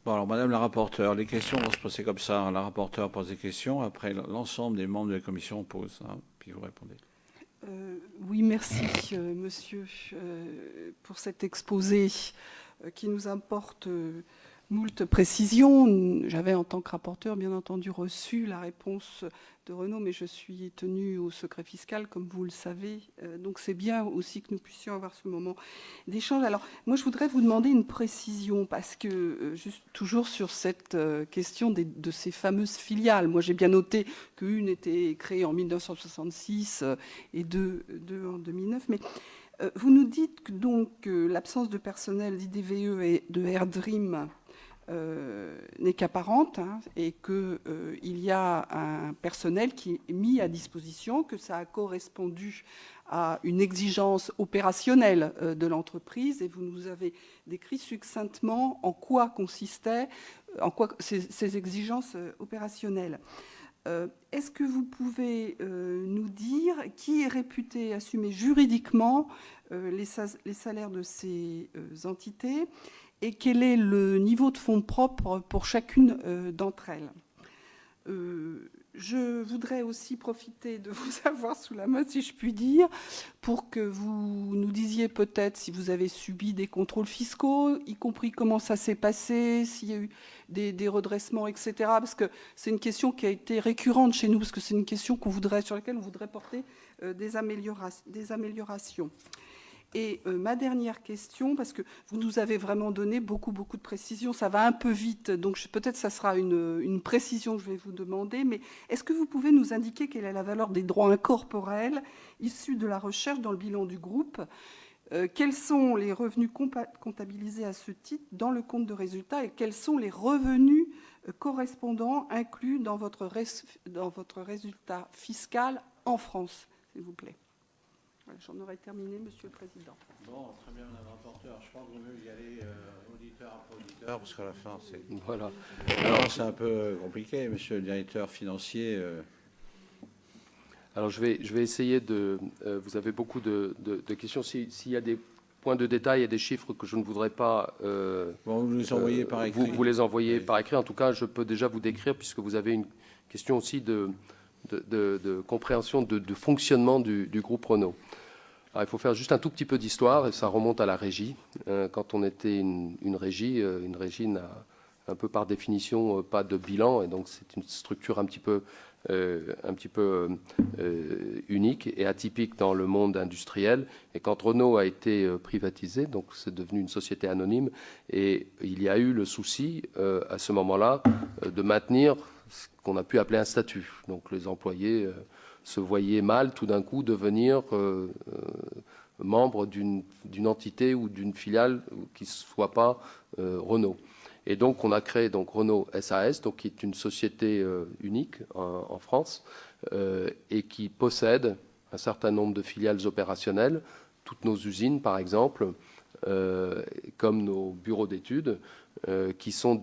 Bon, alors, Madame la rapporteure, les questions vont se passer comme ça, hein. La rapporteure pose des questions, après l'ensemble des membres de la commission posent, hein, puis vous répondez. Oui, merci, monsieur, pour cet exposé qui nous apporte moult précisions. J'avais, en tant que rapporteur, bien entendu, reçu la réponse de Renaud, mais je suis tenue au secret fiscal, comme vous le savez. Donc, c'est bien aussi que nous puissions avoir ce moment d'échange. Alors, moi, je voudrais vous demander une précision, parce que, juste toujours sur cette question de ces fameuses filiales, moi, j'ai bien noté qu'une était créée en 1966 et deux en 2009, mais vous nous dites que donc l'absence de personnel d'IDVE et de AirDream n'est qu'apparente, hein, et qu'il y a un personnel qui est mis à disposition, que ça a correspondu à une exigence opérationnelle de l'entreprise, et vous nous avez décrit succinctement en quoi consistaient ces exigences opérationnelles. Est-ce que vous pouvez nous dire qui est réputé assumer juridiquement les salaires de ces entités et quel est le niveau de fonds propres pour chacune d'entre elles? Je voudrais aussi profiter de vous avoir sous la main, si je puis dire, pour que vous nous disiez peut-être si vous avez subi des contrôles fiscaux, y compris comment ça s'est passé, s'il y a eu des redressements, etc. Parce que c'est une question qui a été récurrente chez nous, parce que c'est une question sur laquelle on voudrait porter des améliorations. Et ma dernière question, parce que vous nous avez vraiment donné beaucoup de précisions, ça va un peu vite, donc peut-être ça sera une précision que je vais vous demander, mais est-ce que vous pouvez nous indiquer quelle est la valeur des droits incorporels issus de la recherche dans le bilan du groupe? Quels sont les revenus comptabilisés à ce titre dans le compte de résultat et quels sont les revenus correspondants inclus dans votre résultat fiscal en France, s'il vous plaît? J'en aurais terminé, Monsieur le Président. Bon, très bien, Madame la rapporteure. Je pense qu'il vaut mieux y aller auditeur après auditeur, parce qu'à la fin, c'est... Voilà. Alors, c'est un peu compliqué, Monsieur le directeur financier. Alors, je vais essayer de... vous avez beaucoup de questions. S'il y a des points de détail et des chiffres que je ne voudrais pas... bon, vous les envoyez par écrit. Vous les envoyez par écrit. En tout cas, je peux déjà vous décrire, puisque vous avez une question aussi de compréhension de fonctionnement du groupe Renault. Alors, il faut faire juste un tout petit peu d'histoire, et ça remonte à la régie. Quand on était une régie n'a un peu par définition pas de bilan, et donc c'est une structure un petit peu unique et atypique dans le monde industriel. Et quand Renault a été privatisé, donc c'est devenu une société anonyme, et il y a eu le souci à ce moment-là de maintenir ce qu'on a pu appeler un statut. Donc les employés se voyaient mal tout d'un coup devenir membre d'une entité ou d'une filiale qui ne soit pas Renault. Et donc, on a créé donc Renault SAS, donc, qui est une société unique en France et qui possède un certain nombre de filiales opérationnelles, toutes nos usines, par exemple, comme nos bureaux d'études, qui sont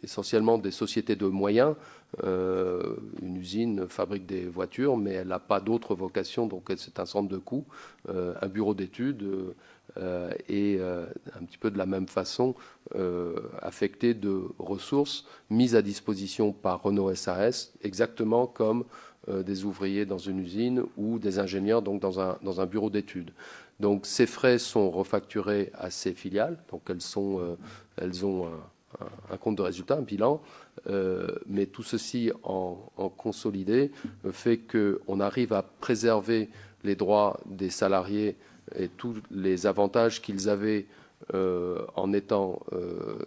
essentiellement des sociétés de moyens. Une usine fabrique des voitures, mais elle n'a pas d'autre vocation, donc c'est un centre de coûts. Un bureau d'études et un petit peu de la même façon affecté de ressources mises à disposition par Renault SAS, exactement comme des ouvriers dans une usine ou des ingénieurs donc dans un bureau d'études. Donc ces frais sont refacturés à ces filiales, donc elles ont un compte de résultat, un bilan, mais tout ceci en consolidé fait qu'on arrive à préserver les droits des salariés et tous les avantages qu'ils avaient en étant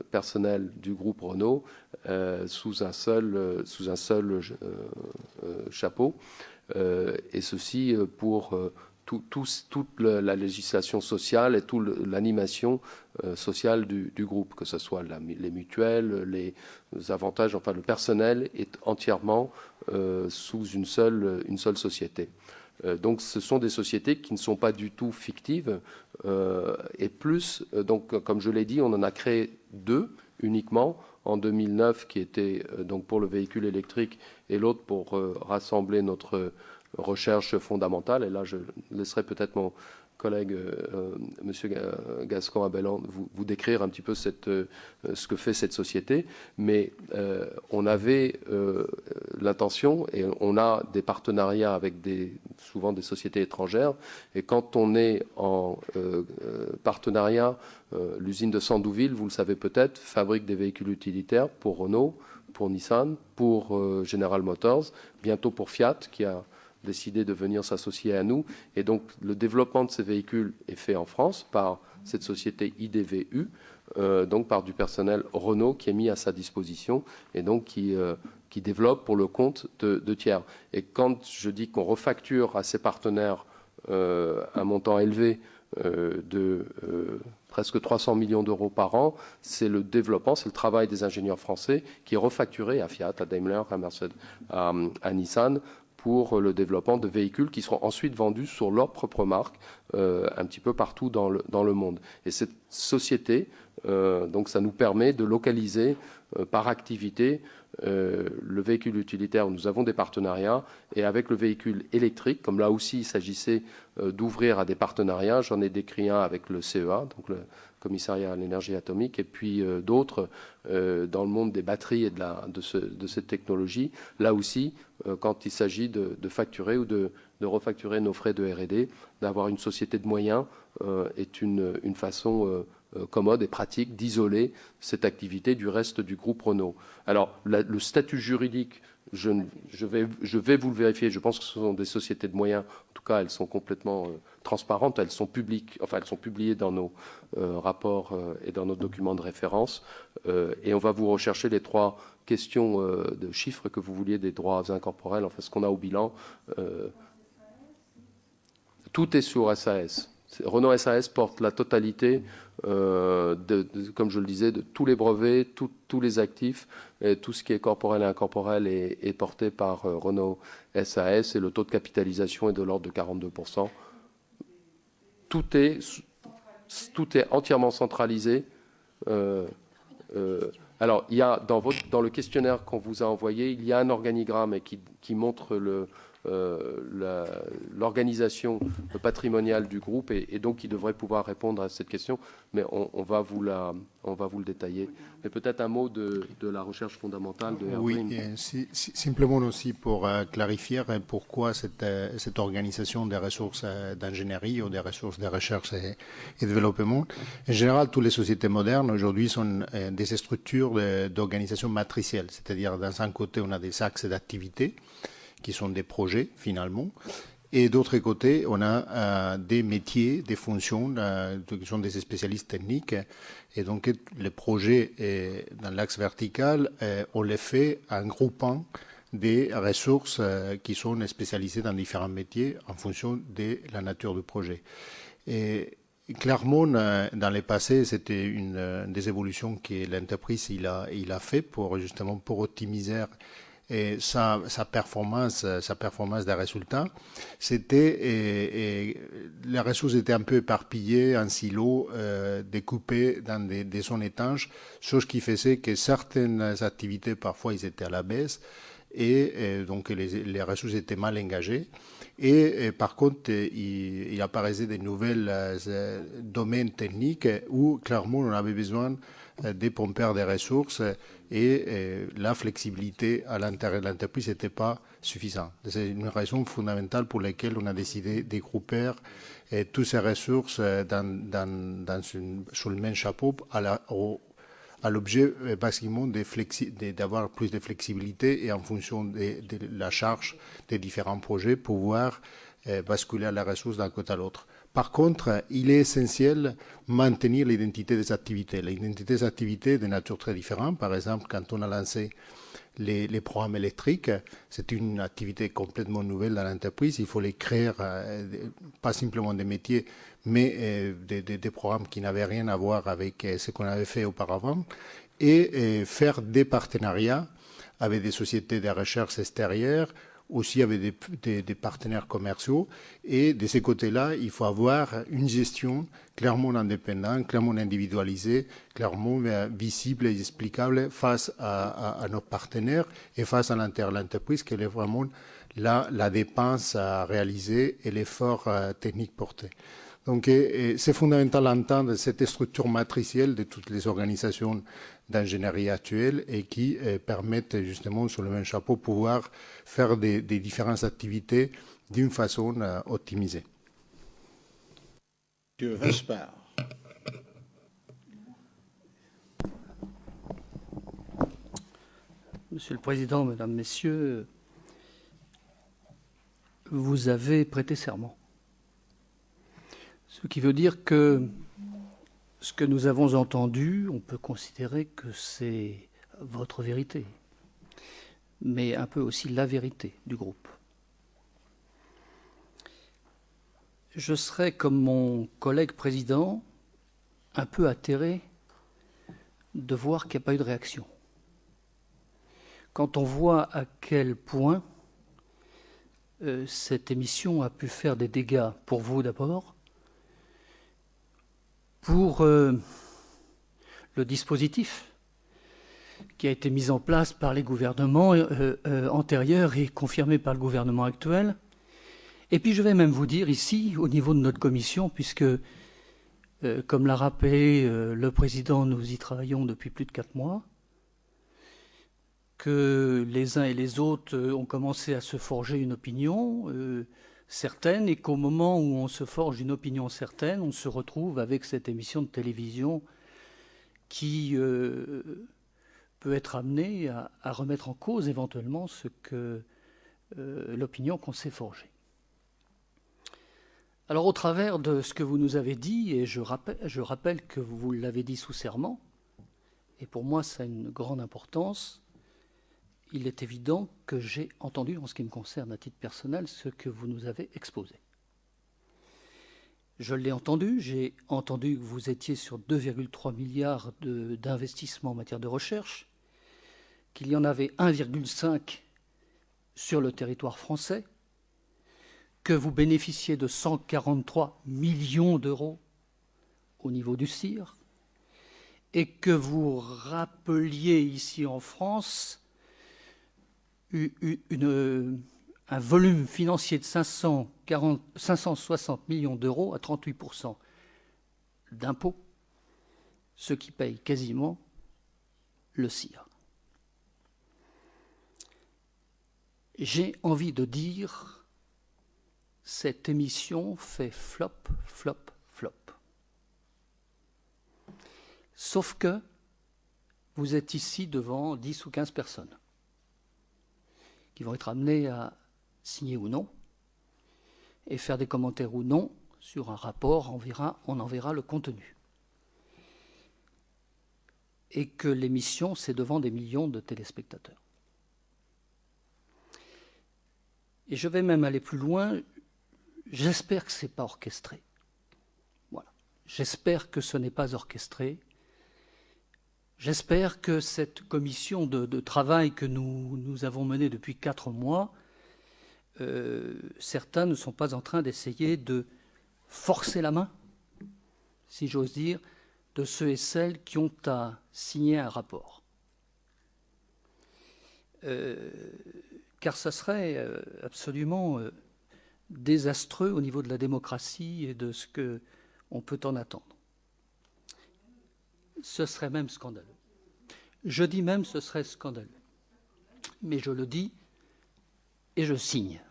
personnel du groupe Renault sous un seul chapeau, et ceci pour toute la législation sociale et toute l'animation sociale du groupe, que ce soit les mutuelles, les avantages, enfin le personnel est entièrement sous une seule société. Donc ce sont des sociétés qui ne sont pas du tout fictives et plus, donc comme je l'ai dit, on en a créé 2 uniquement en 2009 qui étaient donc pour le véhicule électrique et l'autre pour rassembler notre recherche fondamentale. Et là je laisserai peut-être mon collègue Monsieur Gascon-Abelland vous décrire un petit peu ce que fait cette société. Mais on avait l'intention, et on a des partenariats avec souvent des sociétés étrangères. Et quand on est en partenariat, l'usine de Sandouville, vous le savez peut-être, fabrique des véhicules utilitaires pour Renault, pour Nissan, pour General Motors, bientôt pour Fiat, qui a décidé de venir s'associer à nous. Et donc, le développement de ces véhicules est fait en France par cette société IDVU, donc par du personnel Renault qui est mis à sa disposition et donc qui développe pour le compte de tiers. Et quand je dis qu'on refacture à ses partenaires un montant élevé de presque 300 millions d'euros par an, c'est le développement, c'est le travail des ingénieurs français qui est refacturé à Fiat, à Daimler, à Mercedes, à Nissan, pour le développement de véhicules qui seront ensuite vendus sur leur propre marque un petit peu partout dans le monde. Et cette société, donc ça nous permet de localiser par activité le véhicule utilitaire où nous avons des partenariats, et avec le véhicule électrique, comme là aussi il s'agissait d'ouvrir à des partenariats, j'en ai décrit un avec le CEA, donc le commissariat à l'énergie atomique, et puis d'autres dans le monde des batteries et de cette technologie. Là aussi, quand il s'agit de facturer ou de refacturer nos frais de R&D, d'avoir une société de moyens est une façon commode et pratique d'isoler cette activité du reste du groupe Renault. Alors, le statut juridique, je vais vous le vérifier. Je pense que ce sont des sociétés de moyens. En tout cas, elles sont complètement transparentes. Elles sont publiques. Enfin, elles sont publiées dans nos rapports et dans nos documents de référence. Et on va vous rechercher les 3 questions de chiffres que vous vouliez des droits incorporels. Enfin, ce qu'on a au bilan. Tout est sur SAS. Renault SAS porte la totalité, comme je le disais, de tous les brevets, tous les actifs, et tout ce qui est corporel et incorporel est porté par Renault SAS, et le taux de capitalisation est de l'ordre de 42%. Tout est entièrement centralisé. Alors, il y a dans le questionnaire qu'on vous a envoyé, il y a un organigramme qui montre l'organisation patrimoniale du groupe et donc il devrait pouvoir répondre à cette question, mais on va vous le détailler. Mais peut-être un mot de la recherche fondamentale de Herbreen. Oui, simplement aussi pour clarifier pourquoi cette organisation des ressources d'ingénierie ou des ressources de recherche et développement. En général, toutes les sociétés modernes aujourd'hui sont des structures d'organisation matricielle, c'est-à-dire dans un côté on a des axes d'activité qui sont des projets finalement, et d'autre côté on a des métiers, des fonctions qui sont des spécialistes techniques, et donc les projets dans l'axe vertical on les fait en groupant des ressources qui sont spécialisées dans différents métiers en fonction de la nature du projet. Et clairement, dans le passé, c'était une des évolutions que l'entreprise il a fait pour optimiser et sa performance des résultats. Les ressources étaient un peu éparpillées en silos, découpées dans des zones étanches, chose qui faisait que certaines activités, parfois, ils étaient à la baisse, et donc les ressources étaient mal engagées. Et par contre, il apparaissait des nouvelles domaines techniques où, clairement, on avait besoin des pompeurs de ressources, et la flexibilité à l'intérieur de l'entreprise n'était pas suffisante. C'est une raison fondamentale pour laquelle on a décidé de grouper toutes ces ressources sous le même chapeau à l'objet basiquement d'avoir plus de flexibilité et en fonction de la charge des différents projets pouvoir basculer la ressource d'un côté à l'autre. Par contre, il est essentiel de maintenir l'identité des activités. L'identité des activités est de nature très différente. Par exemple, quand on a lancé les programmes électriques, c'est une activité complètement nouvelle dans l'entreprise. Il faut les créer, pas simplement des métiers, mais des programmes qui n'avaient rien à voir avec ce qu'on avait fait auparavant, et faire des partenariats avec des sociétés de recherche extérieures, aussi avec des partenaires commerciaux. Et de ces côtés-là, il faut avoir une gestion clairement indépendante, clairement individualisée, clairement visible et explicable face à nos partenaires et face à l'intérieur de l'entreprise, quelle est vraiment la dépense à réaliser et l'effort technique porté. Donc, c'est fondamental d'entendre cette structure matricielle de toutes les organisations d'ingénierie actuelles et qui permettent justement, sur le même chapeau, pouvoir faire des différentes activités d'une façon optimisée. Monsieur Vesper. Monsieur le Président, Mesdames, Messieurs, vous avez prêté serment. Ce qui veut dire que ce que nous avons entendu, on peut considérer que c'est votre vérité, mais un peu aussi la vérité du groupe. Je serais, comme mon collègue président, un peu atterré de voir qu'il n'y a pas eu de réaction. Quand on voit à quel point cette émission a pu faire des dégâts pour vous d'abord, pour le dispositif qui a été mis en place par les gouvernements antérieurs et confirmé par le gouvernement actuel. Et puis je vais même vous dire ici, au niveau de notre commission, puisque, comme l'a rappelé le Président, nous y travaillons depuis plus de 4 mois, que les uns et les autres ont commencé à se forger une opinion certaine, et qu'au moment où on se forge une opinion certaine, on se retrouve avec cette émission de télévision qui peut être amenée à remettre en cause éventuellement ce que l'opinion qu'on s'est forgée. Alors au travers de ce que vous nous avez dit, et je rappelle que vous l'avez dit sous serment, et pour moi ça a une grande importance, il est évident que j'ai entendu, en ce qui me concerne à titre personnel, ce que vous nous avez exposé. Je l'ai entendu, j'ai entendu que vous étiez sur 2,3 milliards d'investissements en matière de recherche, qu'il y en avait 1,5 sur le territoire français, que vous bénéficiez de 143 millions d'euros au niveau du CIR, et que vous rappeliez ici en France un volume financier de 560 millions d'euros à 38% d'impôts, ce qui paye quasiment le CIR. J'ai envie de dire, cette émission fait flop, flop, flop. Sauf que vous êtes ici devant 10 ou 15 personnes qui vont être amenés à signer ou non, et faire des commentaires ou non sur un rapport, on en verra le contenu. Et que l'émission, c'est devant des millions de téléspectateurs. Et je vais même aller plus loin, j'espère que ce n'est pas orchestré. Voilà. J'espère que ce n'est pas orchestré. J'espère que cette commission de travail que nous avons menée depuis 4 mois, certains ne sont pas en train d'essayer de forcer la main, si j'ose dire, de ceux et celles qui ont à signer un rapport. Car ce serait absolument désastreux au niveau de la démocratie et de ce qu'on peut en attendre. Ce serait même scandaleux. Je dis même ce serait scandaleux. Mais je le dis et je signe.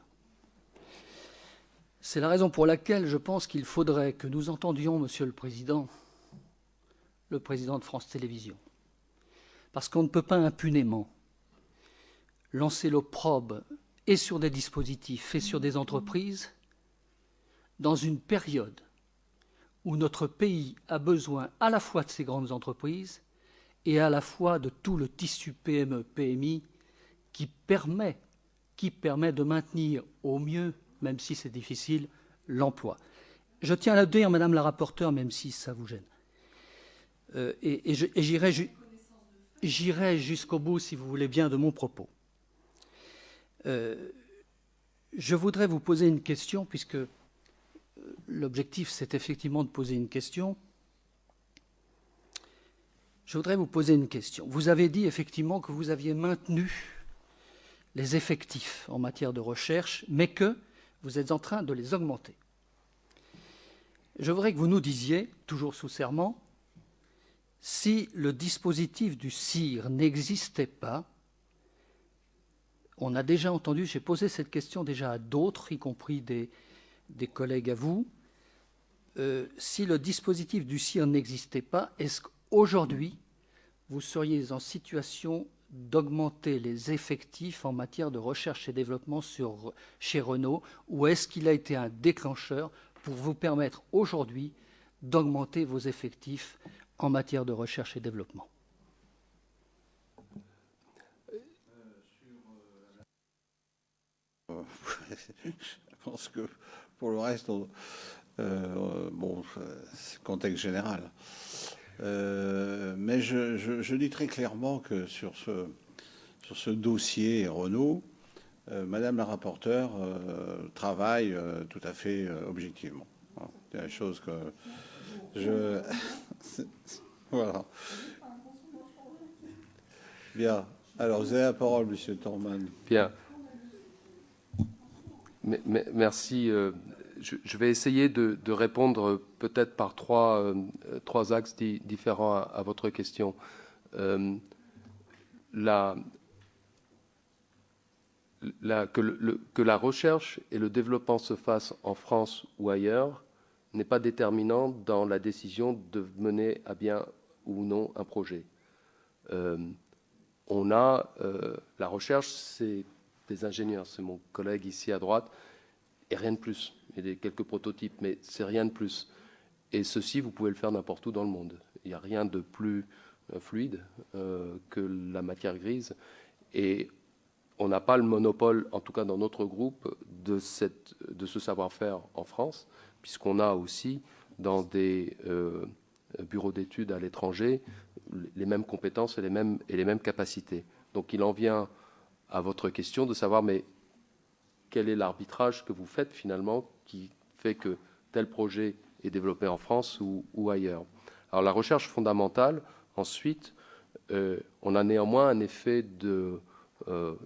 C'est la raison pour laquelle je pense qu'il faudrait que nous entendions, Monsieur le Président de France Télévisions. Parce qu'on ne peut pas impunément lancer l'opprobre et sur des dispositifs et sur des entreprises dans une période où notre pays a besoin à la fois de ces grandes entreprises et à la fois de tout le tissu PME, PMI qui permet de maintenir au mieux, même si c'est difficile, l'emploi. Je tiens à le dire, Madame la rapporteure, même si ça vous gêne. Et j'irai jusqu'au bout, si vous voulez bien, de mon propos. Je voudrais vous poser une question, puisque l'objectif, c'est effectivement de poser une question. Je voudrais vous poser une question. Vous avez dit effectivement que vous aviez maintenu les effectifs en matière de recherche, mais que vous êtes en train de les augmenter. Je voudrais que vous nous disiez, toujours sous serment, si le dispositif du CIR n'existait pas. On a déjà entendu, j'ai posé cette question déjà à d'autres, y compris des collègues à vous. Si le dispositif du CIR n'existait pas, est-ce qu'aujourd'hui, vous seriez en situation d'augmenter les effectifs en matière de recherche et développement chez Renault, ou est-ce qu'il a été un déclencheur pour vous permettre aujourd'hui d'augmenter vos effectifs en matière de recherche et développement? Je pense que pour le reste, bon, c'est contexte général. Mais je dis très clairement que sur ce dossier Renault, Madame la rapporteure travaille tout à fait objectivement. C'est la chose que je... Voilà. Bien. Alors, vous avez la parole, Monsieur Tormann. Bien. Merci. Je vais essayer de répondre peut-être par trois axes différents à votre question. Que la recherche et le développement se fassent en France ou ailleurs n'est pas déterminant dans la décision de mener à bien ou non un projet. La recherche, c'est des ingénieurs, c'est mon collègue ici à droite, et rien de plus. Il y a quelques prototypes, mais c'est rien de plus. Et ceci, vous pouvez le faire n'importe où dans le monde. Il n'y a rien de plus fluide que la matière grise. Et on n'a pas le monopole, en tout cas dans notre groupe, de ce savoir-faire en France, puisqu'on a aussi dans des bureaux d'études à l'étranger les mêmes compétences et les mêmes capacités. Donc il en vient à votre question de savoir, mais quel est l'arbitrage que vous faites finalement qui fait que tel projet est développé en France ou ailleurs? Alors la recherche fondamentale, ensuite, on a néanmoins un effet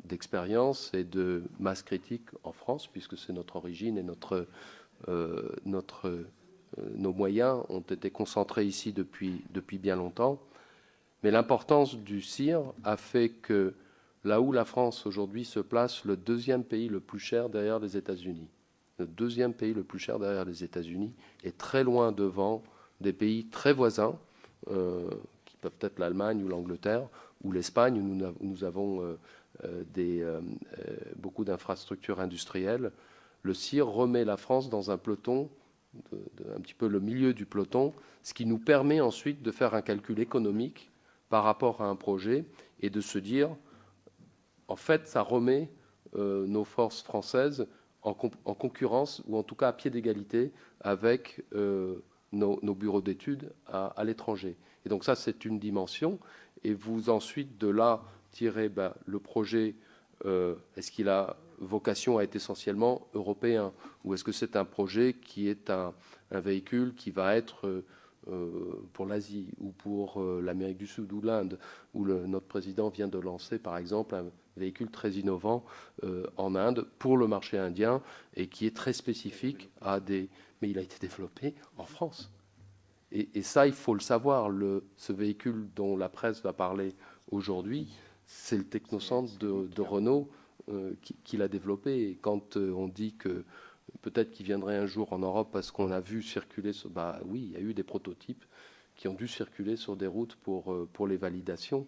d'expérience et de masse critique en France, puisque c'est notre origine et nos moyens ont été concentrés ici depuis bien longtemps. Mais l'importance du CIR a fait que là où la France aujourd'hui se place, le deuxième pays le plus cher derrière les États-Unis. Le deuxième pays le plus cher derrière les États-Unis est très loin devant des pays très voisins, qui peuvent être l'Allemagne ou l'Angleterre, ou l'Espagne, où nous avons beaucoup d'infrastructures industrielles. Le CIR remet la France dans un peloton, un petit peu le milieu du peloton, ce qui nous permet ensuite de faire un calcul économique par rapport à un projet et de se dire, en fait, ça remet nos forces françaises en concurrence, ou en tout cas à pied d'égalité avec nos bureaux d'études à l'étranger. Et donc ça, c'est une dimension. Et vous ensuite, de là, tirez le projet, est-ce qu'il a vocation à être essentiellement européen, ou est-ce que c'est un projet qui est un véhicule qui va être pour l'Asie ou pour l'Amérique du Sud ou l'Inde, où notre président vient de lancer, par exemple, un véhicule très innovant en Inde pour le marché indien et qui est très spécifique mais il a été développé en France. Et ça, il faut le savoir. Ce véhicule dont la presse va parler aujourd'hui, c'est le technocentre de Renault qui l'a développé. Et quand on dit que peut-être qu'il viendrait un jour en Europe parce qu'on a vu circuler, oui, il y a eu des prototypes qui ont dû circuler sur des routes pour les validations.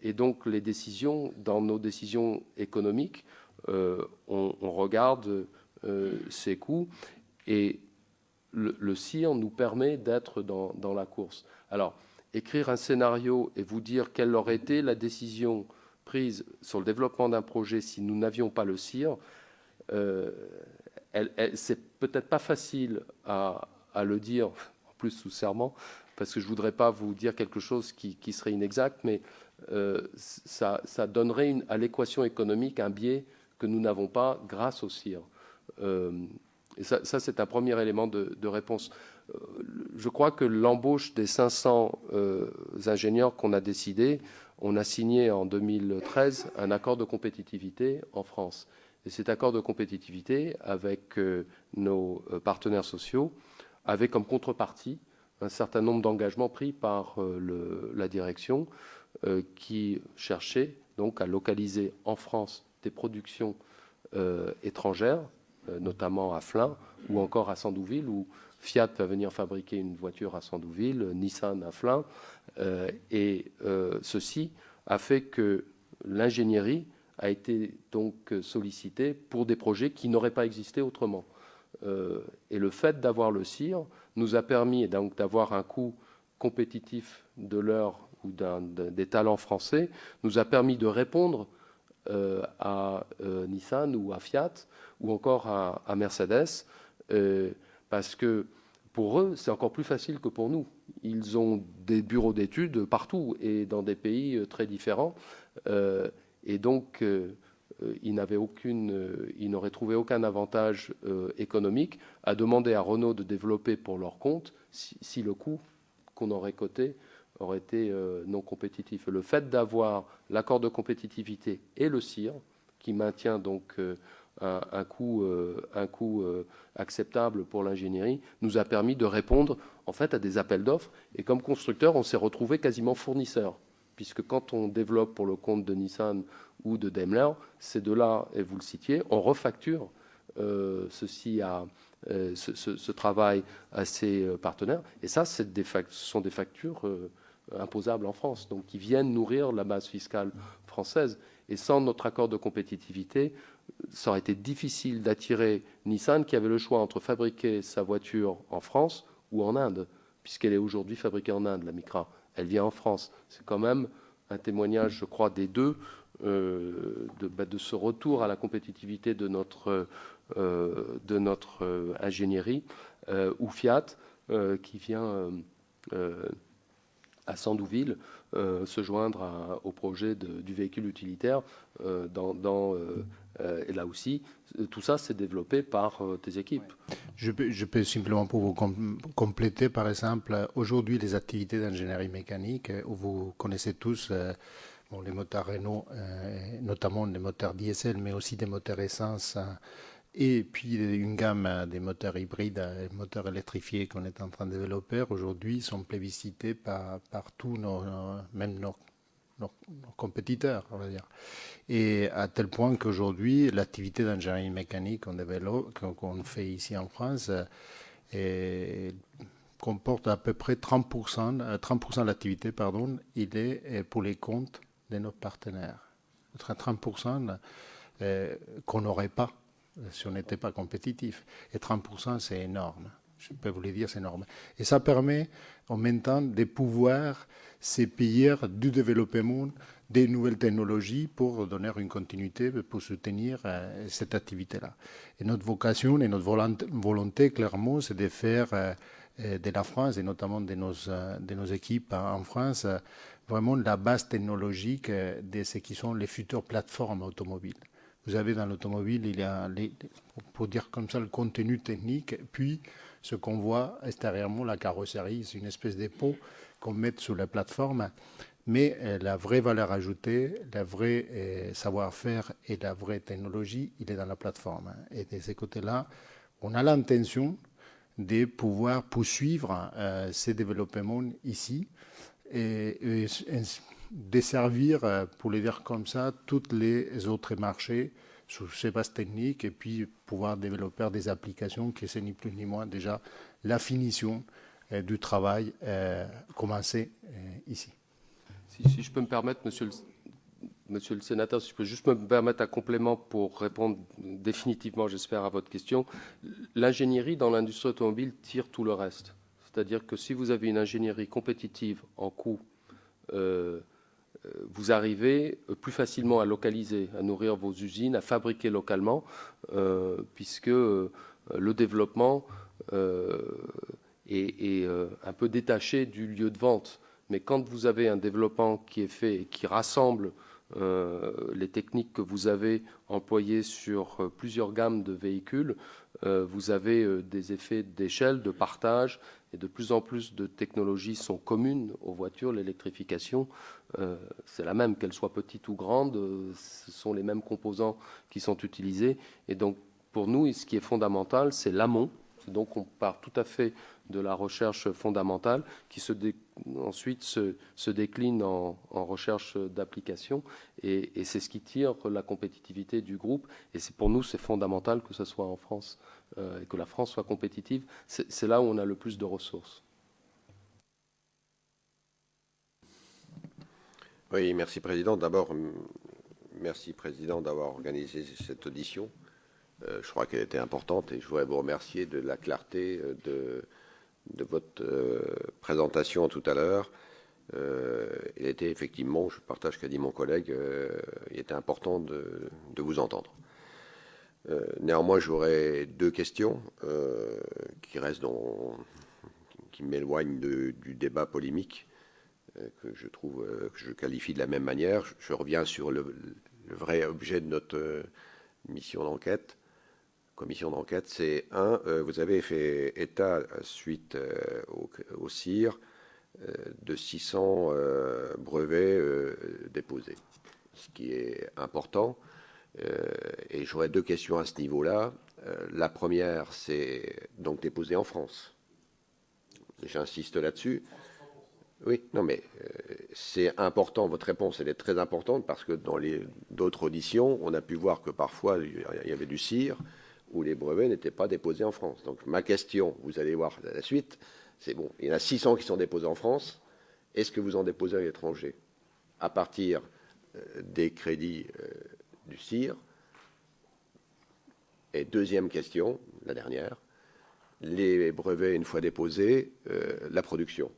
Et donc les décisions, dans nos décisions économiques, on regarde ces coûts et le CIR nous permet d'être dans la course. Alors, écrire un scénario et vous dire quelle aurait été la décision prise sur le développement d'un projet si nous n'avions pas le CIR, c'est peut-être pas facile à le dire, en plus sous serment, parce que je ne voudrais pas vous dire quelque chose qui serait inexact, mais ça donnerait à l'équation économique un biais que nous n'avons pas grâce au CIR. Et ça c'est un premier élément de réponse. Je crois que l'embauche des 500 ingénieurs qu'on a décidé, on a signé en 2013 un accord de compétitivité en France. Et cet accord de compétitivité avec nos partenaires sociaux avait comme contrepartie un certain nombre d'engagements pris par la direction qui cherchait donc à localiser en France des productions étrangères, notamment à Flins ou encore à Sandouville, où Fiat va venir fabriquer une voiture à Sandouville, Nissan à Flins, et ceci a fait que l'ingénierie a été donc sollicitée pour des projets qui n'auraient pas existé autrement. Et le fait d'avoir le CIR nous a permis donc d'avoir un coût compétitif de l'heure ou des talents français, nous a permis de répondre à Nissan ou à Fiat ou encore à Mercedes, parce que pour eux, c'est encore plus facile que pour nous. Ils ont des bureaux d'études partout et dans des pays très différents. Et donc, ils n'auraient trouvé aucun avantage économique à demander à Renault de développer pour leur compte si le coût qu'on aurait coté aurait été non compétitif. Le fait d'avoir l'accord de compétitivité et le CIR, qui maintient donc un coût acceptable pour l'ingénierie, nous a permis de répondre en fait à des appels d'offres. Et comme constructeur, on s'est retrouvé quasiment fournisseur, puisque quand on développe pour le compte de Nissan ou de Daimler, ces deux-là, et vous le citiez, on refacture ce travail à ses partenaires. Et ça, ce sont des factures imposables en France, donc qui viennent nourrir la base fiscale française. Et sans notre accord de compétitivité, ça aurait été difficile d'attirer Nissan, qui avait le choix entre fabriquer sa voiture en France ou en Inde, puisqu'elle est aujourd'hui fabriquée en Inde, la Micra. Elle vient en France. C'est quand même un témoignage, je crois, des deux, de ce retour à la compétitivité de notre ingénierie, ou Fiat, qui vient à Sandouville se joindre au projet du véhicule utilitaire. Et là aussi, tout ça s'est développé par tes équipes. Je peux simplement pour vous compléter, par exemple, aujourd'hui les activités d'ingénierie mécanique, où vous connaissez tous les moteurs Renault, notamment les moteurs diesel, mais aussi des moteurs essence, et puis une gamme des moteurs hybrides, moteurs électrifiés qu'on est en train de développer aujourd'hui sont plébiscités par tous même nos compétiteurs, on va dire. Et à tel point qu'aujourd'hui, l'activité d'ingénierie mécanique qu'on fait ici en France comporte à peu près 30% de l'activité, il est pour les comptes de nos partenaires. 30% qu'on n'aurait pas si on n'était pas compétitif. Et 30%, c'est énorme. Je peux vous le dire, c'est énorme. Et ça permet en même temps de pouvoir se payer du développement des nouvelles technologies pour donner une continuité, pour soutenir cette activité-là. Et notre vocation et notre volonté, clairement, c'est de faire de la France, et notamment de nos équipes en France, vraiment la base technologique de ce qui sont les futures plateformes automobiles. Vous avez dans l'automobile, il y a, pour dire comme ça, le contenu technique, puis ce qu'on voit extérieurement, la carrosserie, c'est une espèce de pot qu'on met sur la plateforme. Mais la vraie valeur ajoutée, la vraie savoir-faire et la vraie technologie, il est dans la plateforme. Et de ce côté-là, on a l'intention de pouvoir poursuivre ces développements ici et desservir, pour le dire comme ça, tous les autres marchés sur ces bases techniques et puis pouvoir développer des applications qui c'est ni plus ni moins déjà la finition du travail commencé ici. Si je peux me permettre, monsieur le sénateur, si je peux juste me permettre un complément pour répondre définitivement, j'espère, à votre question. L'ingénierie dans l'industrie automobile tire tout le reste. C'est-à-dire que si vous avez une ingénierie compétitive en coût, vous arrivez plus facilement à localiser, à nourrir vos usines, à fabriquer localement, puisque le développement est un peu détaché du lieu de vente. Mais quand vous avez un développement qui est fait et qui rassemble les techniques que vous avez employées sur plusieurs gammes de véhicules, vous avez des effets d'échelle, de partage, et de plus en plus de technologies sont communes aux voitures. L'électrification, c'est la même, qu'elle soit petite ou grande, ce sont les mêmes composants qui sont utilisés. Et donc, pour nous, ce qui est fondamental, c'est l'amont, Donc on part tout à fait de la recherche fondamentale qui ensuite se décline en recherche d'application. Et c'est ce qui tire la compétitivité du groupe. Et pour nous, c'est fondamental que ce soit en France et que la France soit compétitive. C'est là où on a le plus de ressources. Oui, merci Président. D'abord, merci Président d'avoir organisé cette audition. Je crois qu'elle était importante et je voudrais vous remercier de la clarté de votre présentation tout à l'heure. Il était effectivement, je partage ce qu'a dit mon collègue, il était important de vous entendre. Néanmoins, j'aurais deux questions qui m'éloignent du débat polémique que je trouve, que je qualifie de la même manière. Je reviens sur le vrai objet de notre mission d'enquête. Commission d'enquête, c'est vous avez fait état, suite au CIR, de 600 brevets déposés, ce qui est important. Et j'aurais deux questions à ce niveau-là. La première, c'est donc déposé en France. J'insiste là-dessus. Oui, non, mais c'est important. Votre réponse, elle est très importante parce que dans d'autres auditions, on a pu voir que parfois, il y avait du CIR où les brevets n'étaient pas déposés en France. Donc ma question, vous allez voir la suite, c'est bon, il y en a 600 qui sont déposés en France. Est-ce que vous en déposez à l'étranger à partir des crédits du CIR? Et deuxième question, la dernière, les brevets, une fois déposés, la production.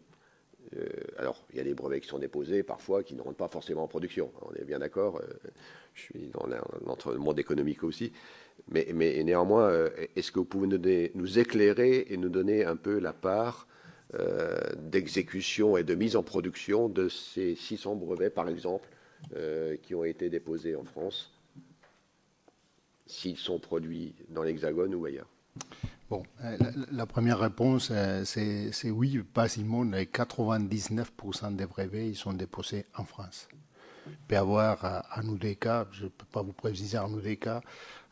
Alors, il y a des brevets qui sont déposés, parfois, qui ne rentrent pas forcément en production. On est bien d'accord. Je suis dans le monde économique aussi. Mais néanmoins, est-ce que vous pouvez nous éclairer et nous donner un peu la part d'exécution et de mise en production de ces 600 brevets, par exemple, qui ont été déposés en France, s'ils sont produits dans l'Hexagone ou ailleurs? Bon, la première réponse, c'est oui, basiquement, les 99% des brevets, ils sont déposés en France. Il peut y avoir un ou des cas, je ne peux pas vous préciser un ou des cas,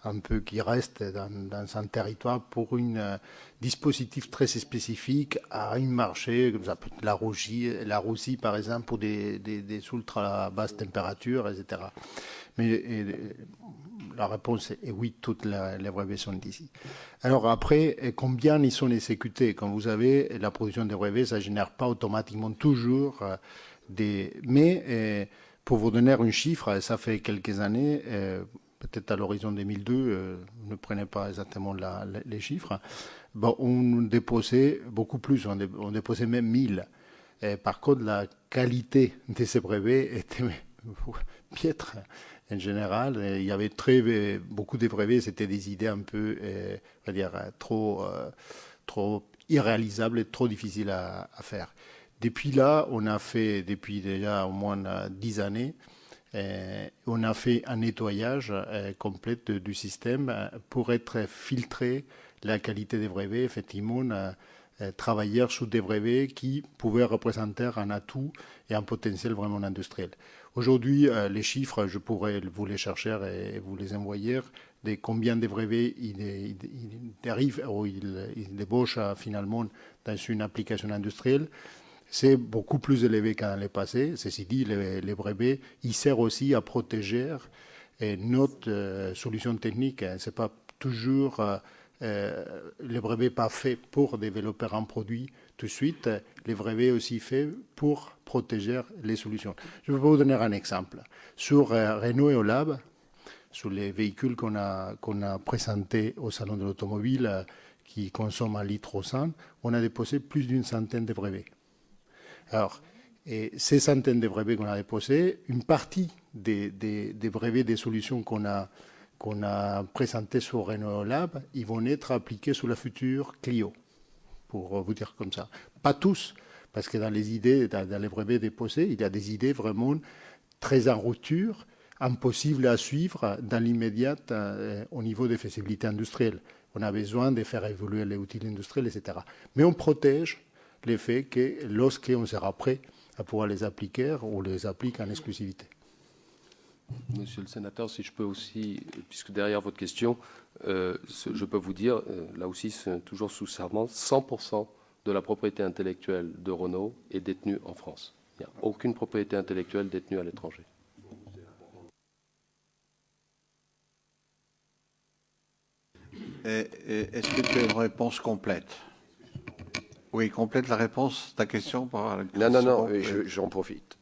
un peu qui restent dans un territoire pour un dispositif très spécifique à un marché, comme ça peut être la Russie par exemple, pour des ultra basses températures, etc. Mais la réponse est oui, toutes les brevets sont ici. Alors après, combien ils sont exécutés? Comme vous savez, la production des brevets, ça ne génère pas automatiquement toujours des... Mais pour vous donner un chiffre, ça fait quelques années, peut-être à l'horizon 2002, ne prenez pas exactement les chiffres, bon, on déposait beaucoup plus, on déposait même 1000. Par contre, la qualité de ces brevets était piètre. En général, il y avait beaucoup de brevets, c'était des idées un peu, on va dire, trop irréalisables et trop difficiles à faire. Depuis là, on a fait, depuis déjà au moins 10 années, on a fait un nettoyage complet du système pour être filtré la qualité des brevets, effectivement, travailler sur des brevets qui pouvaient représenter un atout et un potentiel vraiment industriel. Aujourd'hui, les chiffres, je pourrais vous les chercher et vous les envoyer, de combien de brevets il arrive ou il débauche finalement dans une application industrielle. C'est beaucoup plus élevé qu'en le passé. Ceci dit, les brevets, ils servent aussi à protéger notre solution technique. Ce n'est pas toujours les brevets pas faits pour développer un produit tout de suite. Les brevets aussi faits pour protéger les solutions. Je vais vous donner un exemple. Sur Renault et Olab, sur les véhicules qu'on a présentés au Salon de l'Automobile qui consomment 1 litre au 100, on a déposé plus d'une centaine de brevets. Alors, et ces centaines de brevets qu'on a déposés, une partie des brevets des solutions qu'on a présentées sur Renault Lab, ils vont être appliqués sur la future Clio, pour vous dire comme ça. Pas tous, parce que dans les idées, dans les brevets déposés, il y a des idées vraiment très en rupture, impossibles à suivre dans l'immédiat au niveau des faisabilités industrielles. On a besoin de faire évoluer les outils industriels, etc. Mais on protège les faits que lorsqu'on sera prêt à pouvoir les appliquer, on les applique en exclusivité. Monsieur le sénateur, si je peux aussi, puisque derrière votre question, je peux vous dire, là aussi, c'est toujours sous serment, 100% de la propriété intellectuelle de Renault est détenue en France. Il n'y a aucune propriété intellectuelle détenue à l'étranger. Est-ce que tu as une réponse complète? Oui, complète la réponse, ta question par la Non, j'en profite.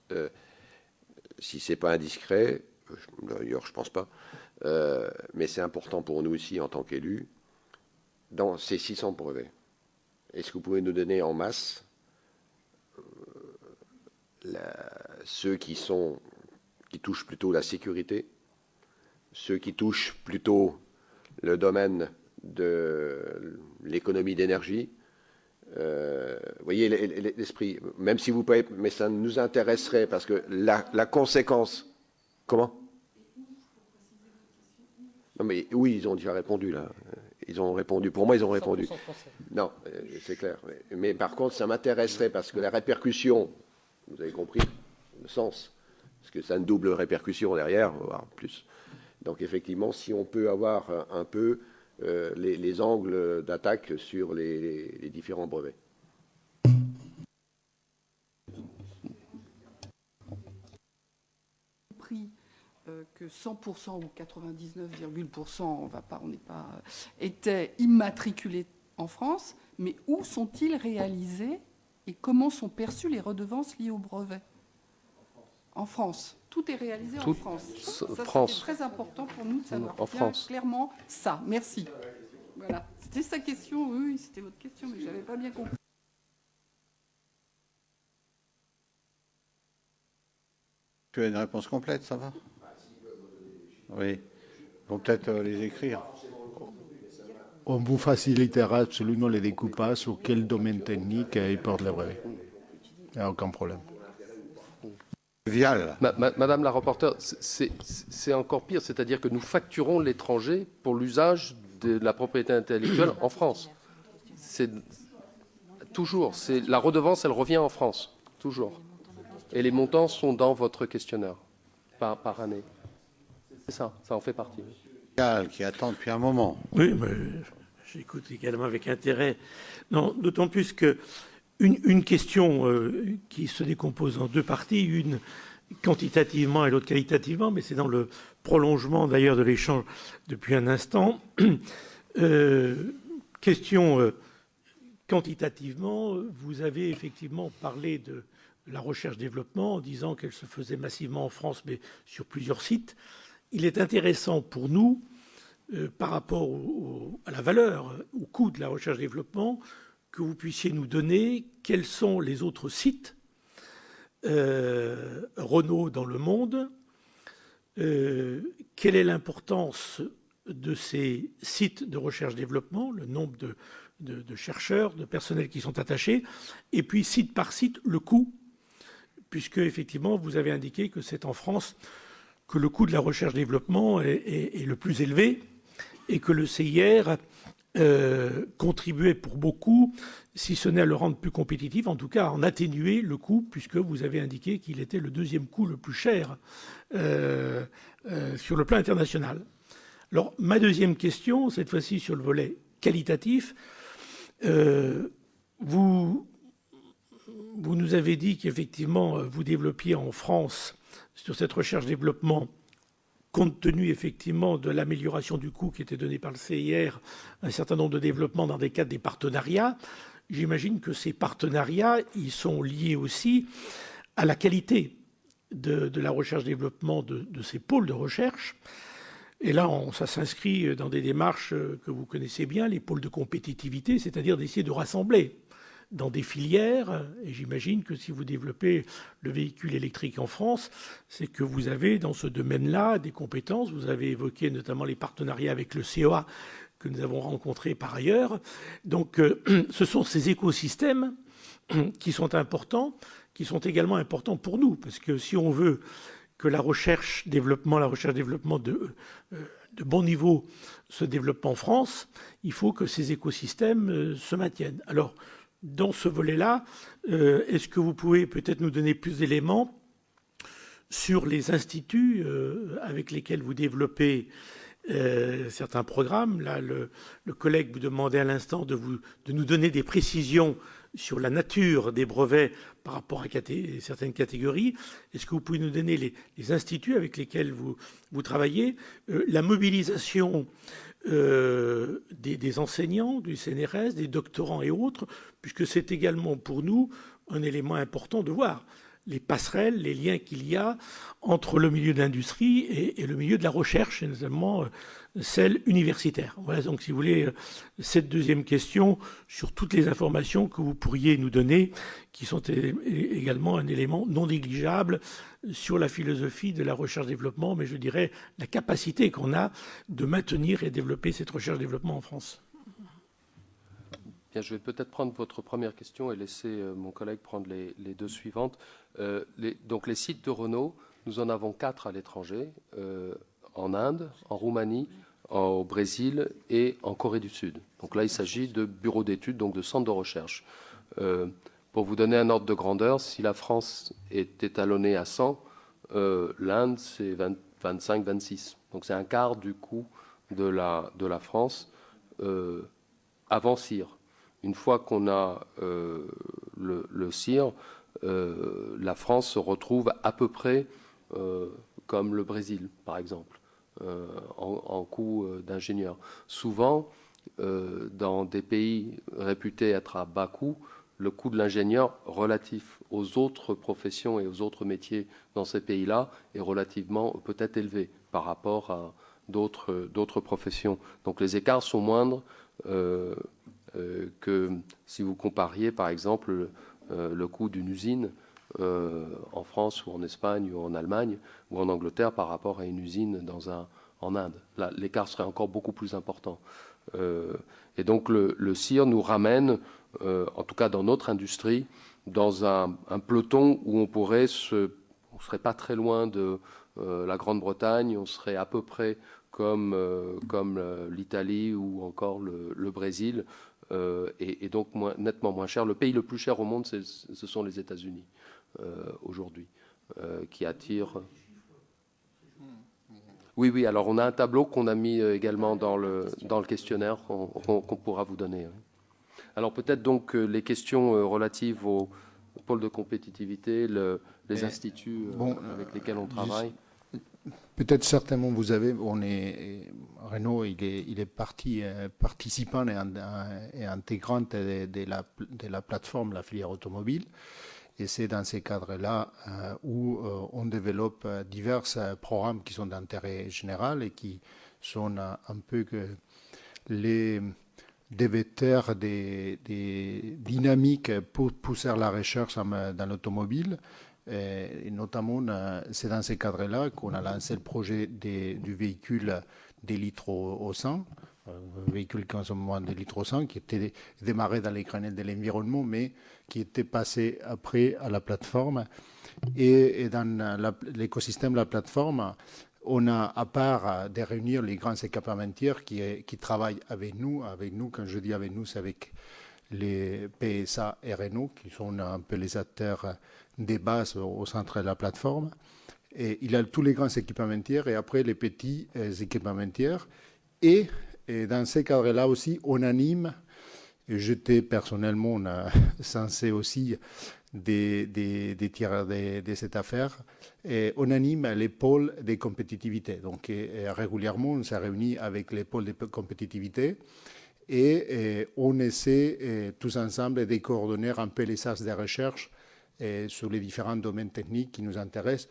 Si ce n'est pas indiscret, d'ailleurs je ne pense pas, mais c'est important pour nous aussi en tant qu'élus, dans ces 600 brevets, est-ce que vous pouvez nous donner en masse ceux qui touchent plutôt la sécurité, ceux qui touchent plutôt le domaine de l'économie d'énergie? Vous voyez l'esprit, même si vous pouvez, mais ça nous intéresserait parce que la conséquence. Comment? Non mais oui, ils ont déjà répondu là. Ils ont répondu. Pour moi, ils ont répondu. Non, c'est clair. Mais par contre, ça m'intéresserait parce que la répercussion, vous avez compris le sens, parce que ça a une double répercussion derrière, voire plus. Donc effectivement, si on peut avoir un peu les angles d'attaque sur les différents brevets. Pris que 100% ou 99,%, on n'est pas, étaient immatriculés en France, mais où sont-ils réalisés et comment sont perçues les redevances liées au brevet? En France. Tout est réalisé en France. Ça, c'est très important pour nous de savoir clairement ça. Merci. Voilà. C'était sa question. Oui, c'était votre question, mais je n'avais pas bien compris. Tu as une réponse complète, ça va? Oui. Ils vont peut-être les écrire. On vous facilitera absolument les découpages sur quel domaine technique ils portent les brevets. Il n'y a aucun problème. Vial. Madame la rapporteure, c'est encore pire, c'est-à-dire que nous facturons l'étranger pour l'usage de la propriété intellectuelle en France. C'est toujours, la redevance, elle revient en France, toujours. Et les montants sont dans votre questionnaire par année. C'est ça en fait partie. Vial, qui attend depuis un moment. Oui, mais j'écoute également avec intérêt. Non, d'autant plus que une question qui se décompose en deux parties, une quantitativement et l'autre qualitativement, mais c'est dans le prolongement d'ailleurs de l'échange depuis un instant. Question quantitativement, vous avez effectivement parlé de la recherche-développement en disant qu'elle se faisait massivement en France, mais sur plusieurs sites. Il est intéressant pour nous, par rapport à la valeur, au coût de la recherche-développement, que vous puissiez nous donner quels sont les autres sites Renault dans le monde, quelle est l'importance de ces sites de recherche-développement, le nombre de chercheurs, de personnels qui sont attachés, et puis site par site, le coût, puisque effectivement vous avez indiqué que c'est en France que le coût de la recherche-développement est le plus élevé et que le CIR contribuait pour beaucoup, si ce n'est à le rendre plus compétitif, en tout cas à en atténuer le coût, puisque vous avez indiqué qu'il était le deuxième coût le plus cher sur le plan international. Alors, ma deuxième question, cette fois-ci sur le volet qualitatif, vous nous avez dit qu'effectivement, vous développiez en France, sur cette recherche-développement, compte tenu effectivement de l'amélioration du coût qui était donnée par le CIR, un certain nombre de développements dans des cadres des partenariats. J'imagine que ces partenariats, ils sont liés aussi à la qualité de la recherche-développement de ces pôles de recherche. Et là, ça s'inscrit dans des démarches que vous connaissez bien, les pôles de compétitivité, c'est-à-dire d'essayer de rassembler dans des filières, et j'imagine que si vous développez le véhicule électrique en France, c'est que vous avez dans ce domaine-là des compétences. Vous avez évoqué notamment les partenariats avec le CEA que nous avons rencontrés par ailleurs. Donc ce sont ces écosystèmes qui sont importants, qui sont également importants pour nous, parce que si on veut que la recherche-développement de bon niveau se développe en France, il faut que ces écosystèmes se maintiennent. Alors, dans ce volet-là, est-ce que vous pouvez peut-être nous donner plus d'éléments sur les instituts avec lesquels vous développez certains programmes. Là, le collègue vous demandait à l'instant de nous donner des précisions sur la nature des brevets par rapport à certaines catégories. Est-ce que vous pouvez nous donner les instituts avec lesquels vous travaillez, la mobilisation des enseignants, du CNRS, des doctorants et autres, puisque c'est également pour nous un élément important de voir les passerelles, les liens qu'il y a entre le milieu de l'industrie et le milieu de la recherche, et notamment celle universitaire. Voilà donc, si vous voulez, cette deuxième question sur toutes les informations que vous pourriez nous donner, qui sont également un élément non négligeable sur la philosophie de la recherche-développement, mais je dirais la capacité qu'on a de maintenir et développer cette recherche-développement en France. Bien, je vais peut-être prendre votre première question et laisser mon collègue prendre les deux suivantes. Donc les sites de Renault, nous en avons 4 à l'étranger, en Inde, en Roumanie, au Brésil et en Corée du Sud. Donc là, il s'agit de bureaux d'études, donc de centres de recherche. Pour vous donner un ordre de grandeur, si la France est étalonnée à 100, l'Inde, c'est 25, 26. Donc c'est un quart du coût de la France avant CIR. Une fois qu'on a le CIR, la France se retrouve à peu près comme le Brésil, par exemple, en coût d'ingénieur. Souvent, dans des pays réputés être à bas coût, le coût de l'ingénieur relatif aux autres professions et aux autres métiers dans ces pays-là est relativement peut-être élevé par rapport à d'autres professions. Donc les écarts sont moindres que si vous compariez, par exemple, le coût d'une usine en France ou en Espagne ou en Allemagne ou en Angleterre par rapport à une usine en Inde. Là, l'écart serait encore beaucoup plus important. Et donc le CIR nous ramène, en tout cas dans notre industrie, dans un peloton où on serait pas très loin de la Grande-Bretagne, on serait à peu près comme l'Italie ou encore le Brésil, et donc nettement moins cher. Le pays le plus cher au monde, ce sont les États-Unis aujourd'hui, qui attirent. Oui. Alors on a un tableau qu'on a mis également dans le questionnaire qu'on pourra vous donner. Alors peut-être donc les questions relatives au pôle de compétitivité, les instituts avec lesquels on travaille. Peut-être certainement Renault, il est participant et intégrante de la plateforme, la filière automobile. Et c'est dans ces cadres-là où on développe divers programmes qui sont d'intérêt général et qui sont un peu que des vecteurs, des dynamiques pour pousser la recherche dans l'automobile. Et notamment, c'est dans ces cadres-là qu'on a lancé le projet du véhicule des litres au 100, un véhicule qui consomme moins de litres au 100, qui était démarré dans les grenelles de l'environnement, mais qui était passé après à la plateforme. Et dans l'écosystème de la plateforme, on a, à part de réunir les grands équipementiers qui travaillent avec nous, quand je dis avec nous, c'est avec les PSA et Renault, qui sont un peu les acteurs des bases au centre de la plateforme. Et il y a tous les grands équipementiers et après les petits équipementiers. Et dans ces cadres-là aussi, on anime, et j'étais personnellement censé aussi des tireurs de cette affaire, et on anime les pôles de compétitivité. Donc régulièrement, on s'est réunis avec les pôles de compétitivité et on essaie tous ensemble de coordonner un peu les axes de recherche sur les différents domaines techniques qui nous intéressent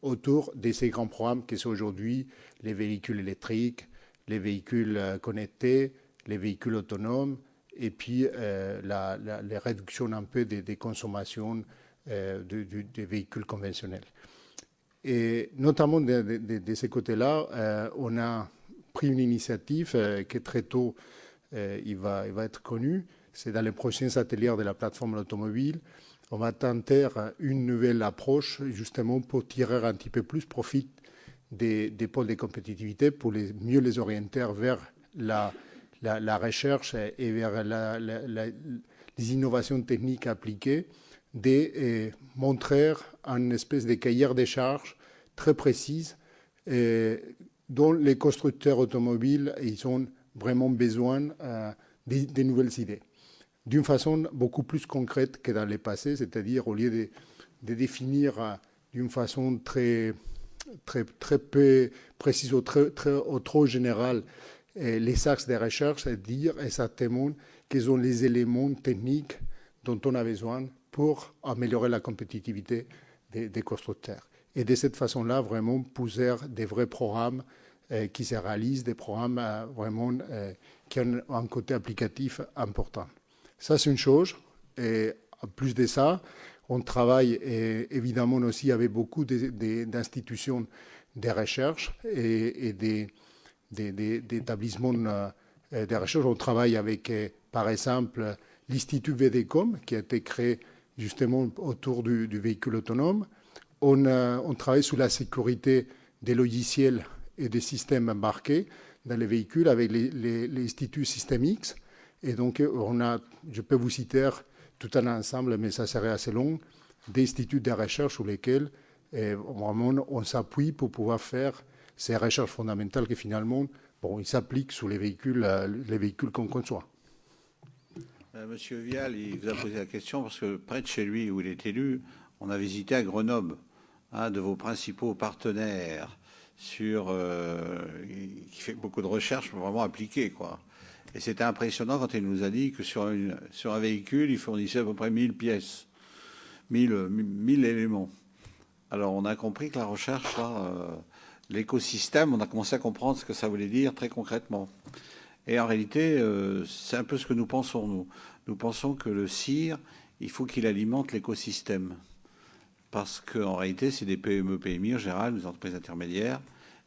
autour de ces grands programmes qui sont aujourd'hui les véhicules électriques, les véhicules connectés, les véhicules autonomes, et puis la réduction un peu des consommations des véhicules conventionnels. Et notamment de ces côtés-là, on a pris une initiative qui très tôt il va être connue. C'est dans les prochains ateliers de la plateforme automobile. On va tenter une nouvelle approche justement pour tirer un petit peu plus profit des pôles de compétitivité pour mieux les orienter vers la recherche et vers les innovations techniques appliquées de montrer une espèce de cahier des charges très précise dont les constructeurs automobiles ils ont vraiment besoin de nouvelles idées, d'une façon beaucoup plus concrète que dans le passé, c'est-à-dire au lieu de définir d'une façon très peu précise ou trop générale les axes de recherche, c'est dire exactement quels sont les éléments techniques dont on a besoin pour améliorer la compétitivité des constructeurs. Et de cette façon-là, vraiment pousser des vrais programmes qui se réalisent, des programmes vraiment qui ont un côté applicatif important. Ça, c'est une chose. Et en plus de ça, on travaille évidemment aussi avec beaucoup d'institutions de recherche et d'établissements de recherche. On travaille avec, par exemple, l'Institut VDECOM, qui a été créé justement autour du véhicule autonome. On travaille sur la sécurité des logiciels et des systèmes embarqués dans les véhicules avec l'Institut Système X. Et donc, je peux vous citer tout un ensemble, mais ça serait assez long, d'instituts de recherche sur lesquels vraiment on s'appuie pour pouvoir faire ces recherches fondamentales qui finalement, ils s'appliquent sur les véhicules qu'on conçoit. Monsieur Vial, il vous a posé la question parce que près de chez lui, où il est élu, on a visité à Grenoble un de vos principaux partenaires qui fait beaucoup de recherches vraiment appliquées, quoi. Et c'était impressionnant quand il nous a dit que sur un véhicule, il fournissait à peu près 1000 pièces, 1000 éléments. Alors on a compris que la recherche, l'écosystème, on a commencé à comprendre ce que ça voulait dire très concrètement. Et en réalité, c'est un peu ce que nous pensons, nous. Nous pensons que le CIR, il faut qu'il alimente l'écosystème. Parce qu'en réalité, c'est des PME, PMI en général, des entreprises intermédiaires.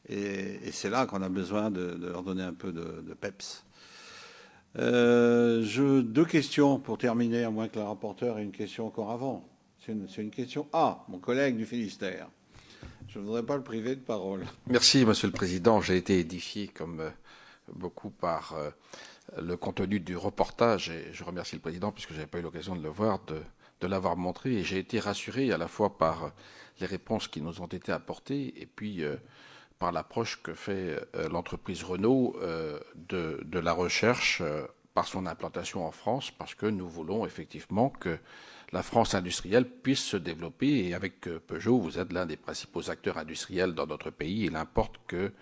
Et c'est là qu'on a besoin de leur donner un peu de peps. Deux questions pour terminer, à moins que la rapporteure ait une question encore avant. C'est une question. Ah, mon collègue du Finistère. Je ne voudrais pas le priver de parole. Merci, Monsieur le Président. J'ai été édifié, comme beaucoup, par le contenu du reportage. Et je remercie le Président, puisque je n'avais pas eu l'occasion de le voir, de l'avoir montré. Et j'ai été rassuré à la fois par les réponses qui nous ont été apportées et puis par l'approche que fait l'entreprise Renault de la recherche par son implantation en France, parce que nous voulons effectivement que la France industrielle puisse se développer. Et avec Peugeot, vous êtes l'un des principaux acteurs industriels dans notre pays. Il importe que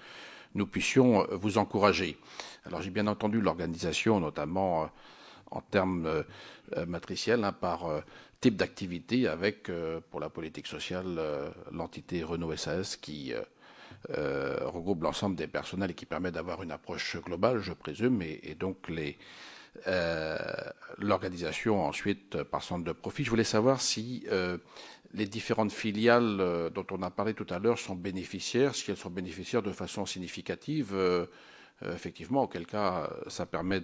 nous puissions vous encourager. Alors j'ai bien entendu l'organisation, notamment en termes matriciels, par type d'activité, avec, pour la politique sociale, l'entité Renault SAS qui regroupe l'ensemble des personnels et qui permet d'avoir une approche globale, je présume, et donc l'organisation ensuite par centre de profit. Je voulais savoir si les différentes filiales dont on a parlé tout à l'heure sont bénéficiaires, si elles sont bénéficiaires de façon significative, effectivement, auquel cas ça permet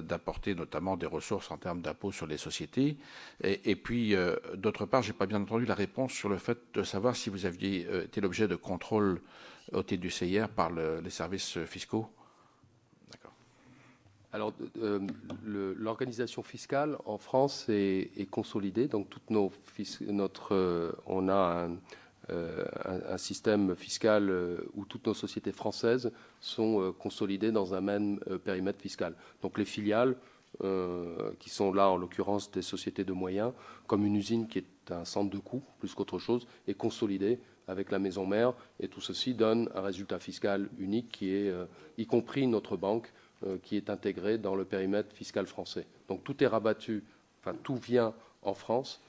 d'apporter notamment des ressources en termes d'impôts sur les sociétés. Et puis, d'autre part, je n'ai pas bien entendu la réponse sur le fait de savoir si vous aviez été l'objet de contrôle au titre du CIR par les services fiscaux. D'accord. Alors, l'organisation fiscale en France est consolidée. Donc, on a un système fiscal où toutes nos sociétés françaises sont consolidées dans un même périmètre fiscal. Donc, les filiales, qui sont là, en l'occurrence, des sociétés de moyens, comme une usine qui est un centre de coûts, plus qu'autre chose, est consolidée avec la maison mère. Et tout ceci donne un résultat fiscal unique qui est, y compris notre banque, qui est intégrée dans le périmètre fiscal français. Donc tout est rabattu, enfin tout vient en France,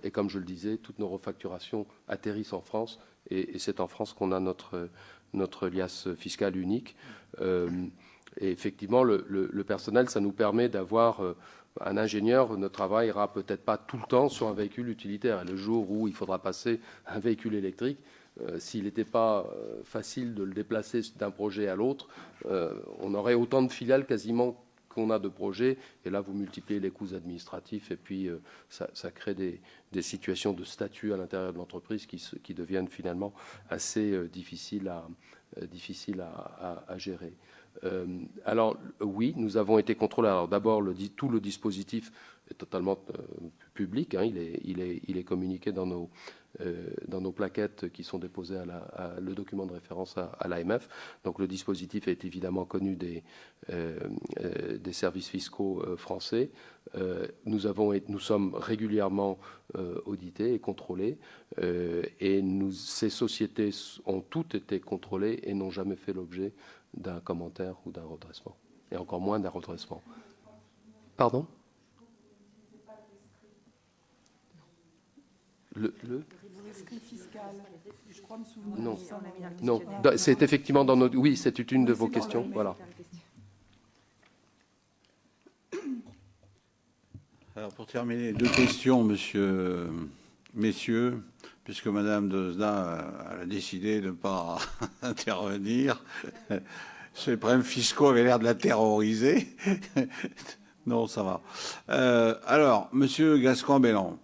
et comme je le disais, toutes nos refacturations atterrissent en France, et c'est en France qu'on a notre liasse fiscale unique. Et effectivement, le personnel, ça nous permet d'avoir un ingénieur ne travaillera peut-être pas tout le temps sur un véhicule utilitaire. Et le jour où il faudra passer à un véhicule électrique, s'il n'était pas facile de le déplacer d'un projet à l'autre, on aurait autant de filiales quasiment qu'on a de projets. Et là, vous multipliez les coûts administratifs et puis ça crée des situations de statut à l'intérieur de l'entreprise qui deviennent finalement assez difficiles à gérer. Alors oui, nous avons été contrôlés. Alors d'abord, tout le dispositif est totalement public, hein, il est communiqué dans nos plaquettes qui sont déposées le document de référence à l'AMF. Donc le dispositif est évidemment connu des services fiscaux français. Nous sommes régulièrement audités et contrôlés, et ces sociétés ont toutes été contrôlées et n'ont jamais fait l'objet d'un commentaire ou d'un redressement, et encore moins d'un redressement. Pardon ? Le rescrit fiscal, je crois me souvenir. Non, non. C'est effectivement dans notre... Oui, c'est une de vos questions. Voilà. Alors, pour terminer, 2 questions, messieurs, puisque Madame Dezna a décidé de ne pas intervenir. Ces problèmes fiscaux avaient l'air de la terroriser. Non, ça va. Alors, Monsieur Gascoigne-Bellan,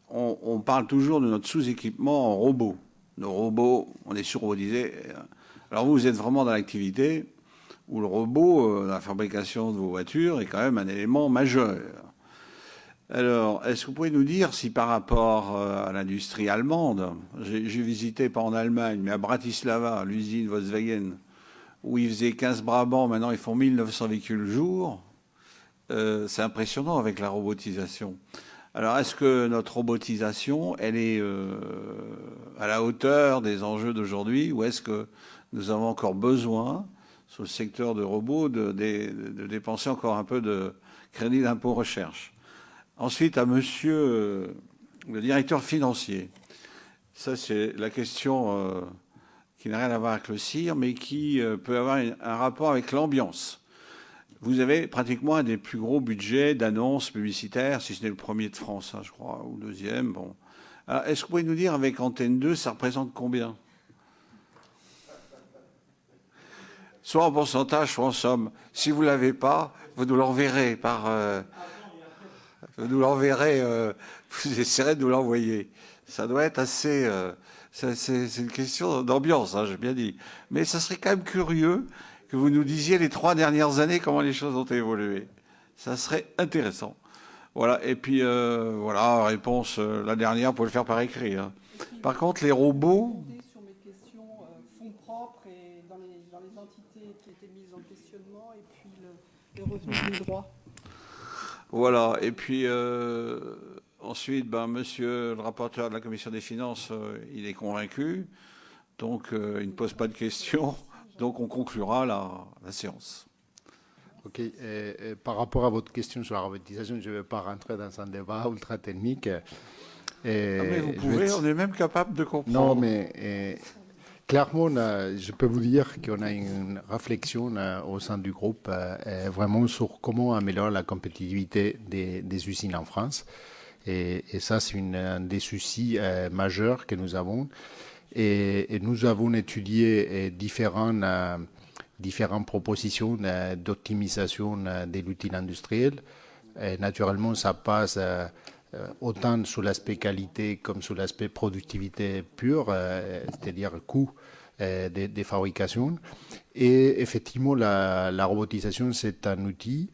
on parle toujours de notre sous-équipement en robots. Nos robots, on est surrobotisés. Alors vous êtes vraiment dans l'activité où le robot, la fabrication de vos voitures, est quand même un élément majeur. Alors, est-ce que vous pouvez nous dire si par rapport à l'industrie allemande, j'ai visité pas en Allemagne, mais à Bratislava, l'usine Volkswagen, où ils faisaient 15 Brabants, maintenant ils font 1900 véhicules le jour. C'est impressionnant avec la robotisation. Alors, est-ce que notre robotisation, elle est à la hauteur des enjeux d'aujourd'hui, ou est-ce que nous avons encore besoin, sur le secteur de robots, de dépenser encore un peu de crédit d'impôt recherche? Ensuite, à monsieur le directeur financier. Ça, c'est la question qui n'a rien à voir avec le CIR, mais qui peut avoir un rapport avec l'ambiance. Vous avez pratiquement un des plus gros budgets d'annonces publicitaires, si ce n'est le premier de France, hein, je crois, ou le deuxième. Bon. Alors, est-ce que vous pouvez nous dire, avec Antenne 2, ça représente combien? Soit en pourcentage, soit en somme. Si vous ne l'avez pas, vous nous l'enverrez par... vous nous l'enverrez, vous essaierez de nous l'envoyer. Ça doit être assez... c'est une question d'ambiance, hein, j'ai bien dit. Mais ça serait quand même curieux que vous nous disiez les 3 dernières années comment les choses ont évolué. Ça serait intéressant. Voilà. Et puis, voilà, réponse, la dernière, vous pouvez le faire par écrit. Hein. Par contre, les robots... Sur mes questions fonds propres et dans les entités qui étaient mises en questionnement, et puis les revenus du droit. Voilà. Et puis, ensuite, monsieur le rapporteur de la Commission des finances, il est convaincu. Donc, il ne pose pas de questions. Donc, on conclura la séance. OK. Par rapport à votre question sur la robotisation, je ne vais pas rentrer dans un débat ultra technique. Mais vous pouvez, on est même capable de comprendre. Non, mais clairement, je peux vous dire qu'on a une réflexion au sein du groupe vraiment sur comment améliorer la compétitivité des usines en France. Et ça, c'est un des soucis majeurs que nous avons. Et nous avons étudié différentes propositions d'optimisation de l'outil industriel. Et naturellement, ça passe autant sur l'aspect qualité comme sur l'aspect productivité pure, c'est-à-dire coût des fabrications. Et effectivement, la robotisation, c'est un outil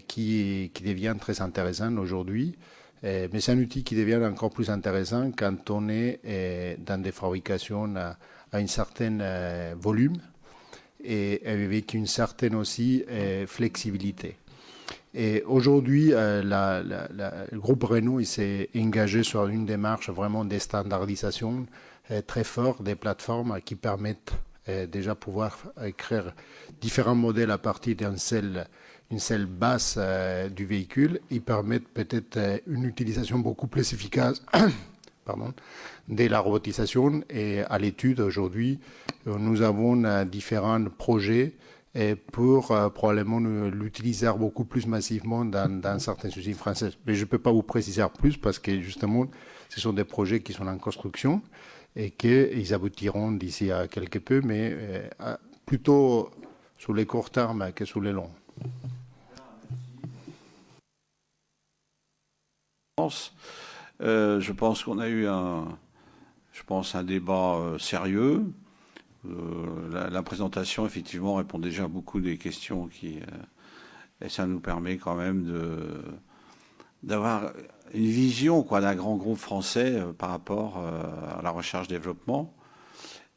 qui devient très intéressant aujourd'hui. Mais c'est un outil qui devient encore plus intéressant quand on est dans des fabrications à un certain volume et avec une certaine aussi flexibilité. Et aujourd'hui, le groupe Renault il s'est engagé sur une démarche vraiment de standardisation très forte des plateformes qui permettent déjà pouvoir créer différents modèles à partir d'une seule base du véhicule. Ils permettent peut-être une utilisation beaucoup plus efficace de la robotisation. Et à l'étude aujourd'hui, nous avons différents projets pour probablement l'utiliser beaucoup plus massivement dans certaines usines françaises. Mais je ne peux pas vous préciser plus parce que justement, ce sont des projets qui sont en construction et qu'ils aboutiront d'ici à quelque peu, mais plutôt sur les courts termes que sur les longs. Je pense qu'on a eu un débat sérieux. La présentation, effectivement, répond déjà à beaucoup des questions et ça nous permet quand même d'avoir une vision d'un grand groupe français par rapport à la recherche-développement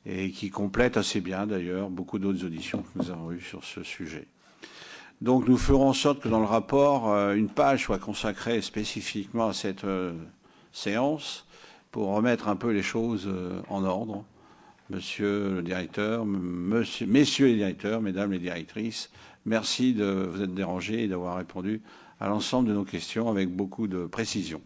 et qui complète assez bien d'ailleurs beaucoup d'autres auditions que nous avons eues sur ce sujet. Donc nous ferons en sorte que dans le rapport, une page soit consacrée spécifiquement à cette séance pour remettre un peu les choses en ordre. Monsieur le directeur, messieurs les directeurs, mesdames les directrices, merci de vous être dérangés et d'avoir répondu à l'ensemble de nos questions avec beaucoup de précision.